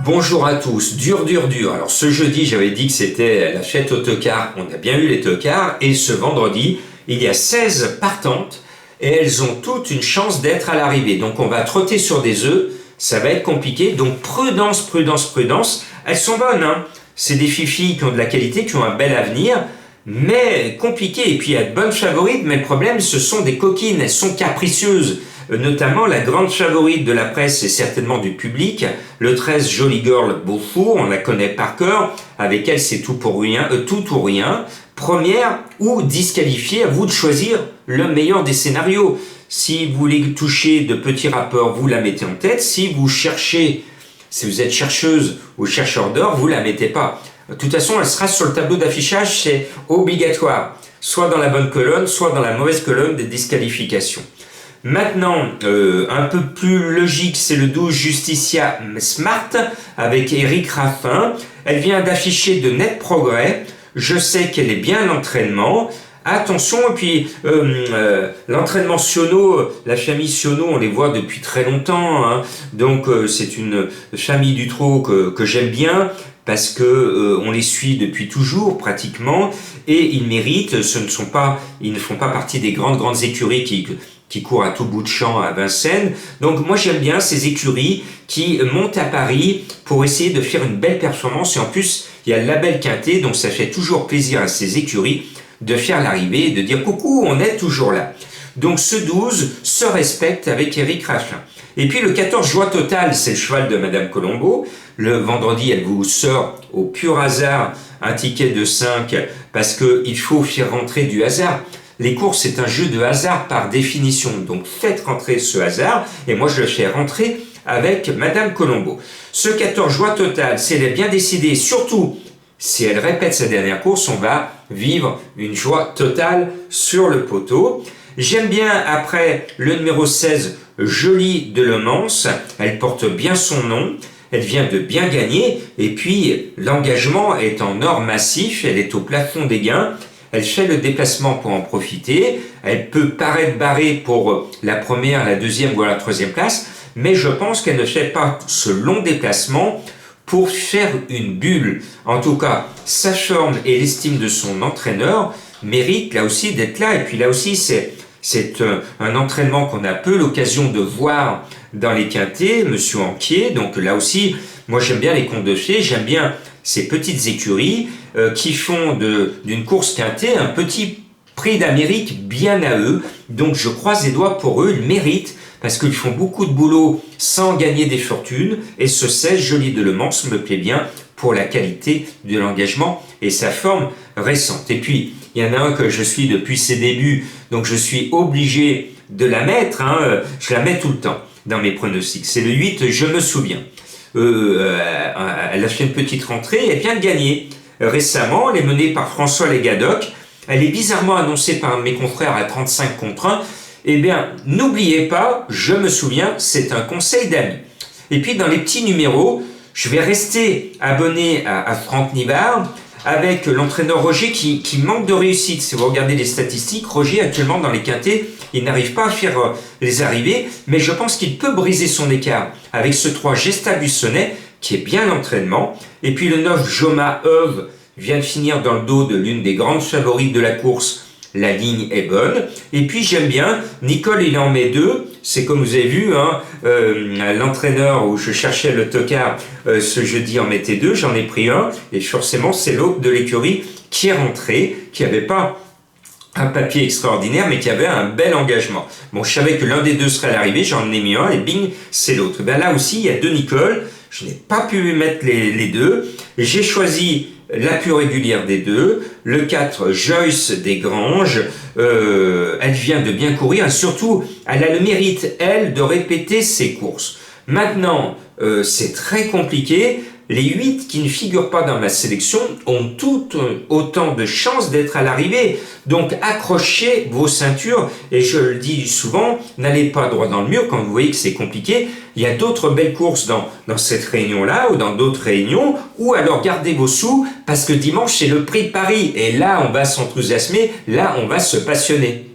Bonjour à tous, dur. Alors ce jeudi, j'avais dit que c'était la fête au tocard, on a bien eu les tocards, et ce vendredi, il y a 16 partantes, et elles ont toutes une chance d'être à l'arrivée. Donc on va trotter sur des œufs, ça va être compliqué, donc prudence, elles sont bonnes, hein. C'est des filles qui ont de la qualité, qui ont un bel avenir, mais compliqué. Et puis il y a de bonnes favorites, mais le problème, ce sont des coquines, elles sont capricieuses. Notamment la grande favorite de la presse et certainement du public, le 13 Jolly Girl Beaufour, on la connaît par cœur, avec elle c'est tout ou rien, première ou disqualifiée, à vous de choisir le meilleur des scénarios. Si vous voulez toucher de petits rappeurs, vous la mettez en tête, si vous êtes chercheuse ou chercheur d'or, vous la mettez pas. De toute façon, elle sera sur le tableau d'affichage, c'est obligatoire, soit dans la bonne colonne, soit dans la mauvaise colonne des disqualifications. Maintenant, un peu plus logique, c'est le 12 Justicia Smart avec Eric Raffin. Elle vient d'afficher de nets progrès. Je sais qu'elle est bien à l'entraînement. Attention, et puis l'entraînement Sionneau, la famille Sionneau, on les voit depuis très longtemps, hein. Donc c'est une famille du trot que j'aime bien parce que on les suit depuis toujours pratiquement, et ils méritent. Ils ne font pas partie des grandes écuries qui courent à tout bout de champ à Vincennes. Donc moi j'aime bien ces écuries qui montent à Paris pour essayer de faire une belle performance, et en plus il y a le label Quintet, donc ça fait toujours plaisir à ces écuries de faire l'arrivée et de dire coucou, on est toujours là. Donc ce 12 se respecte avec Eric Raffin. Et puis le 14 Joie Totale, c'est le cheval de Madame Colombo. Le vendredi, elle vous sort au pur hasard un ticket de 5 parce qu'il faut faire rentrer du hasard. Les courses, c'est un jeu de hasard par définition, donc faites rentrer ce hasard, et moi je le fais rentrer avec Madame Colombo. Ce 14 Joie Totale, si elle est bien décidée, surtout si elle répète sa dernière course, on va vivre une joie totale sur le poteau. J'aime bien après le numéro 16, Jolie de Le Mans, elle porte bien son nom. Elle vient de bien gagner, et puis l'engagement est en or massif, elle est au plafond des gains. Elle fait le déplacement pour en profiter. Elle peut paraître barrée pour la première, la deuxième ou la troisième place, mais je pense qu'elle ne fait pas ce long déplacement pour faire une bulle. En tout cas, sa forme et l'estime de son entraîneur méritent là aussi d'être là. Et puis là aussi, c'est un entraînement qu'on a peu l'occasion de voir dans les quintets, Monsieur Anquier. Donc là aussi, moi j'aime bien les contes de fées, j'aime bien ces petites écuries qui font d'une course quintée un petit prix d'Amérique bien à eux. Donc je croise les doigts pour eux, ils méritent, parce qu'ils font beaucoup de boulot sans gagner des fortunes, et ce 16 Joli de Le Mans me plaît bien pour la qualité de l'engagement et sa forme récente. Et puis, il y en a un que je suis depuis ses débuts, donc je suis obligé de la mettre, hein, je la mets tout le temps dans mes pronostics. C'est le 8, Je me souviens. Elle a fait une petite rentrée, elle vient de gagner. Récemment, elle est menée par François Legadoc. Elle est bizarrement annoncée par un de mes confrères à 35 contre 1. Eh bien, n'oubliez pas, je me souviens, c'est un conseil d'amis. Et puis, dans les petits numéros, je vais rester abonné à Franck Nivard avec l'entraîneur Roger qui manque de réussite. Si vous regardez les statistiques, Roger, actuellement, dans les quintets, il n'arrive pas à faire les arrivées, mais je pense qu'il peut briser son écart avec ce 3 Gesta Buissonnet, qui est bien l'entraînement. Et puis le 9 Joma Ove vient de finir dans le dos de l'une des grandes favorites de la course. La ligne est bonne. Et puis j'aime bien, Nicole, il en met 2. C'est comme vous avez vu, hein, l'entraîneur où je cherchais le tocard ce jeudi en mettait 2. J'en ai pris un. Et forcément, c'est l'autre de l'écurie qui est rentré, qui n'avait pas un papier extraordinaire, mais qui avait un bel engagement. Bon, je savais que l'un des deux serait à l'arrivée, j'en ai mis un, et bing, c'est l'autre. Ben là aussi, il y a 2 Nicole. Je n'ai pas pu mettre les deux. J'ai choisi la plus régulière des deux, le 4 Joyce Desgranges. Elle vient de bien courir, et surtout, elle a le mérite, elle, de répéter ses courses. Maintenant, c'est très compliqué. Les 8 qui ne figurent pas dans ma sélection ont toutes autant de chances d'être à l'arrivée. Donc accrochez vos ceintures, et je le dis souvent, n'allez pas droit dans le mur quand vous voyez que c'est compliqué. Il y a d'autres belles courses dans cette réunion-là ou dans d'autres réunions, ou alors gardez vos sous parce que dimanche c'est le prix de Paris, et là on va s'enthousiasmer, là on va se passionner.